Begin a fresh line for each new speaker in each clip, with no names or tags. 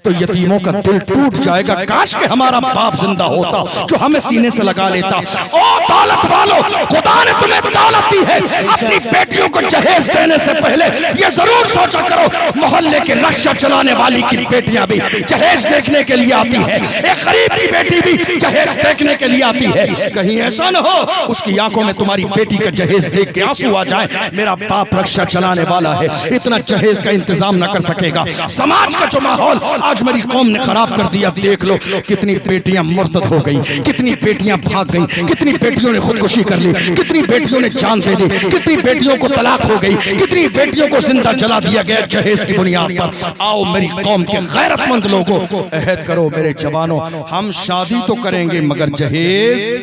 تو یتیموں کا دل ٹوٹ جائے گا. کاش کہ ہمارا باپ زندہ ہوتا جو ہمیں سینے سے لگا لیتا. او دولت والو، خدا نے تمہیں دولت دی ہے، اپنی بیٹیوں کو جہیز دینے سے پہلے یہ ضرور سوچا کرو محلے کے رکشہ چلانے والی کی بیٹیاں بھی جہیز دیکھنے کے لیے آتی ہے، ایک غریب کی بیٹی بھی جہیز دیکھنے کے لیے آتی ہے. کہیں ایسا نہ ہو اس کی آنکھوں میں تمہاری بیٹی کا جہیز دیکھ کے آنسو آ جائیں، میرا باپ رکشہ چلانے والا ہے، اتنا جہیز کا انتظام نہ کر سکے گا. سماج کا جو ماحول آج میری قوم نے خراب کر دیا، دیکھ لو کتنی بیٹیاں مرتد ہو گئی، کتنی بیٹیاں بھاگ گئی، کتنی بیٹیوں نے خودکشی کر لی، کتنی بیٹیوں نے جان دے دی، کتنی بیٹیوں کو طلاق ہو گئی، کتنی بیٹیوں کو زندہ جلا دیا گیا جہیز کی بنیاد پر. آؤ میری قوم کے غیرت مند لوگوں، عہد کرو میرے جوانوں، ہم شادی تو کریں گے مگر جہیز.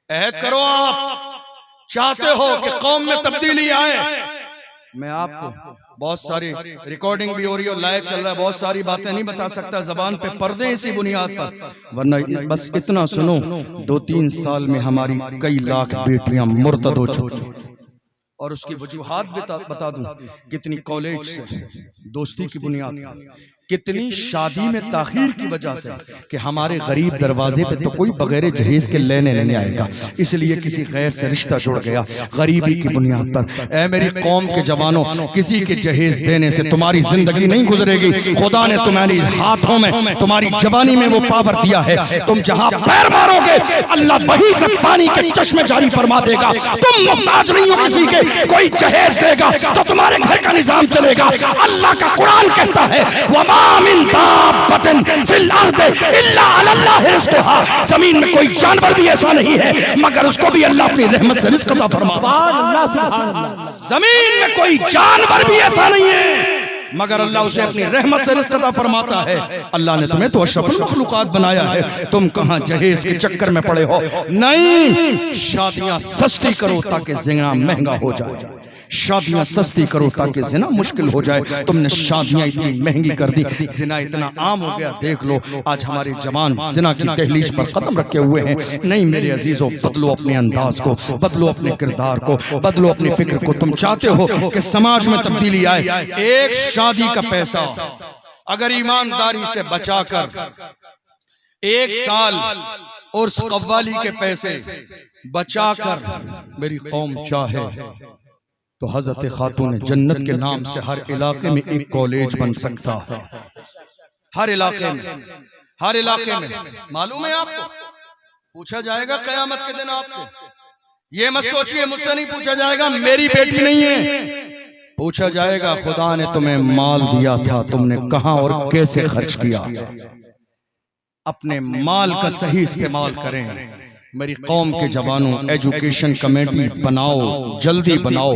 عہد کرو، آپ چاہتے ہو کہ قوم میں تبدیلی آئے. میں آپ کو بہت ساری ریکارڈنگ بھی ہو رہی ہے، لائیو چل رہا ہے، بہت ساری باتیں نہیں بتا سکتا زبان پہ پردے اسی بنیاد پر، ورنہ بس اتنا سنو 2-3 سال میں ہماری کئی لاکھ بیٹیاں مرتد ہو چکی. اور اس کی وجوہات بتا دوں، کتنی کالج سے دوستی کی بنیاد، کتنی شادی میں تاخیر کی وجہ سے کہ ہمارے غریب دروازے پہ تو کوئی بغیر جہیز کے لینے نہیں آئے گا، اس لیے کسی غیر سے رشتہ جڑ گیا غریبی کی بنیاد پر. اے میری قوم کے جوانوں، کسی کے جہیز دینے سے تمہاری زندگی نہیں گزرے گی. خدا نے تمہاری ہاتھوں میں، تمہاری جوانی میں وہ پاور دیا ہے، تم جہاں پیر مارو گے اللہ وہیں سے پانی کے چشمے جاری فرما دے گا. تم محتاج نہیں ہو کسی کے، کوئی جہیز دے گا تو تمہارے گھر کا نظام چلے گا. اللہ کا قرآن کہتا ہے وَمَا مِن دَابَّةٍ فِي الْأَرْضِ إِلَّا عَلَى اللَّهِ رِزْقُهَا. زمین میں کوئی جانور بھی ایسا نہیں ہے مگر اس کو بھی اللہ اپنی رحمت سے رزق عطا فرماتا ہے. زمین میں کوئی جانور بھی ایسا نہیں ہے مگر اللہ اسے اپنی رحمت سے رزق عطا فرماتا ہے. اللہ نے تمہیں تو اشرف المخلوقات بنایا ہے، تم کہاں جہیز کے چکر میں پڑے ہو. نہیں، شادیاں سستی کرو تاکہ زنا مہنگا ہو جائے، شادیاں سستی کرو تاکہ زنا مشکل ہو جائے. تم نے شادیاں اتنی مہنگی کر دی، زنا اتنا عام ہو گیا. دیکھ لو آج ہمارے جوان زنا کی دہلیز پر قدم رکھے ہوئے ہیں. نہیں میرے عزیزوں، بدلو اپنے انداز کو، بدلو اپنے کردار کو، بدلو اپنی فکر کو. تم چاہتے ہو کہ سماج میں تبدیلی آئے، ایک شادی کا پیسہ اگر ایمانداری سے بچا کر 1 سال اور قوالی کے پیسے بچا کر میری قوم چاہے تو حضرت خاتون جنت کے نام سے ہر علاقے میں ایک کالج بن سکتا ہے. ہر علاقے میں، ہر علاقے میں. معلوم ہے آپ کو پوچھا جائے گا قیامت کے دن آپ سے. یہ مت سوچئے مجھ سے نہیں پوچھا جائے گا میری بیٹی نہیں ہے، پوچھا جائے گا خدا نے تمہیں مال دیا تھا، تم نے کہاں اور کیسے خرچ کیا. اپنے مال کا صحیح استعمال کریں. میری قوم کے جوانوں، ایجوکیشن کمیٹی بناؤ، جلدی بناؤ،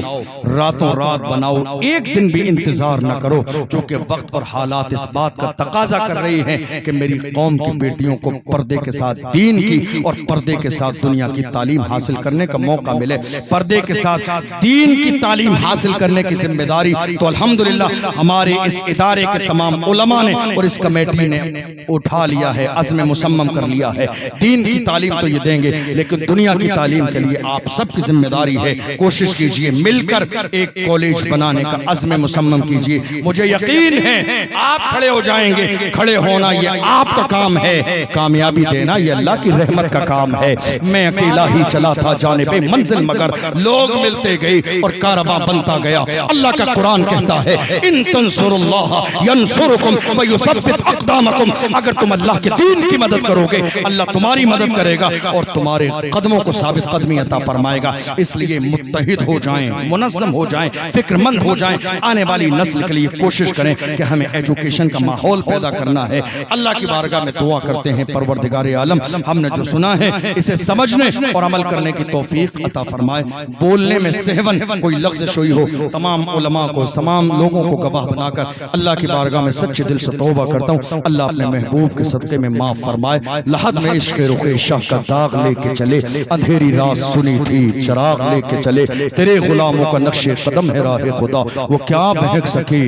راتوں رات بناؤ. ایک دن بھی انتظار نہ کرو، چونکہ وقت اور حالات اس بات کا تقاضا کر رہی ہیں کہ میری قوم کی بیٹیوں کو پردے کے ساتھ دین کی اور پردے کے ساتھ دنیا کی تعلیم حاصل کرنے کا موقع ملے. پردے کے ساتھ دین کی تعلیم حاصل کرنے کی ذمہ داری تو الحمدللہ ہمارے اس ادارے کے تمام علماء نے اور اس کمیٹی نے اٹھا لیا ہے، عزم مصمم کر لیا ہے. دین کی تعلیم تو یہ دیں گے، لیکن دنیا کی تعلیم کے لیے آپ سب کی ذمہ داری ہے. کوشش کیجئے مل کر ایک کالج بنانے کا عزم مصمم کیجئے. مجھے یقین ہے آپ کھڑے ہو جائیں گے. کھڑے ہونا یہ آپ کا کام ہے، کامیابی دینا یہ اللہ کی رحمت کا کام ہے. میں اکیلا ہی چلا تھا جانب منزل مگر لوگ ملتے گئے اور کارواں بنتا گیا. اللہ کا قرآن کہتا ہے ان تنصروا اللہ ینصرکم ویثبت اقدامکم. اگر تم اللہ کے دین کی مدد کرو گے اللہ تمہاری مدد کرے گا اور تمہارے قدموں کو ثابت قدمی عطا فرمائے گا. اس لیے متحد ہو جائیں، منظم ہو جائیں، فکر مند ہو جائیں. آنے والی نسل کے لیے کوشش کریں کہ ہمیں ایجوکیشن کا ماحول پیدا کرنا ہے. اللہ کی بارگاہ میں دعا کرتے ہیں پروردگار عالم ہم نے جو سنا ہے اسے سمجھنے اور عمل کرنے کی توفیق عطا فرمائے. بولنے میں سہون کوئی لفظ شوئی ہو تمام علماء کو، تمام لوگوں کو گواہ بنا کر اللہ کی بارگاہ میں سچے دل سے توبہ کرتا ہوں. اللہ اپنے محبوب کے صدقے میں معاف فرمائے. لحد میں عشق رخ شاہ کا داغ لے کے چلے، اندھیری رات سنی تھی چراغ لے کے چلے. تیرے غلاموں کا نقش قدم ہے راہ خدا، وہ کیا بہک سکے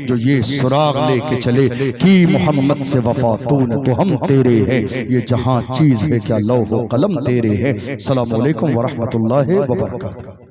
جو یہ سراغ لے کے چلے. کی محمد سے وفا تو نے تو ہم تیرے ہیں، یہ جہاں چیز ہے کیا لوح و قلم تیرے ہیں. السلام علیکم ورحمت اللہ وبرکاتہ.